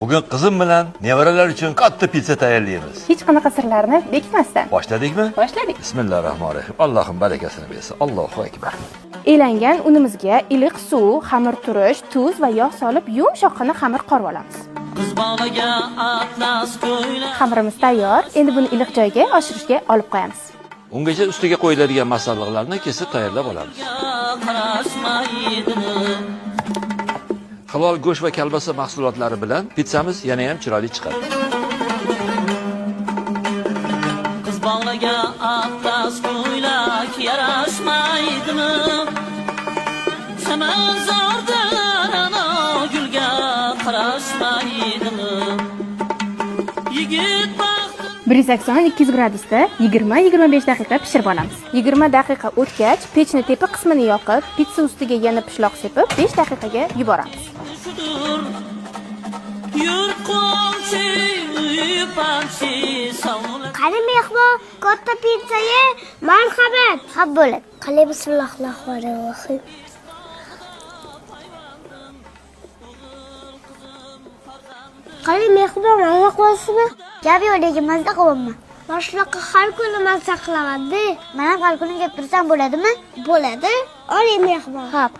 Bugun qizim bilan nevaralar uchun katta pizza tayyorlaymiz. Hech qanaqa sirlarni bekitmasdan. Boshladikmi? Boshladik. Bismillahirrohmanirrohim. Allohim barakasini bersin. Allohu akbar. Elangan unimizga iliq suv, xamir turish, tuz va yog' solib yumshoqqina xamir qorib olamiz. Xamirimiz tayyor. Endi buni iliq joyga oshirishga olib qo'yamiz. Ungacha ustiga qo'yiladigan masalliqlarni kesib tayyorlab olamiz. Halol go'sht va kolbasa mahsulotlari bilan pizzamiz yana ham chiroyli chiqadi. Qiz bog'lagan atlas ko'ylak yarashmaydimi? Samazordan ana gulga qarashmaydimi? Yigit 180-200 gradusda 20-25 daqiqa pishirib olamiz. 20 daqiqa o'tgach, pechni tepa qismini yoqib, pitsa ustiga yana pishloq sepib, 5 daqiqaga yuboramiz. Qani mehmon, katta pizzaga marhamat. Ha bo'ladi. Qani bismillahirrohmanirrohim. Qani mehmon, mana qo'ysizmi? Gap yo'qligi mazza qilaman. Boshliqqa har kuni mazza qilaman-da. Mana har kuni gap tursam bo'ladimi? Bo'ladi. Oling mehmon. Xo'p.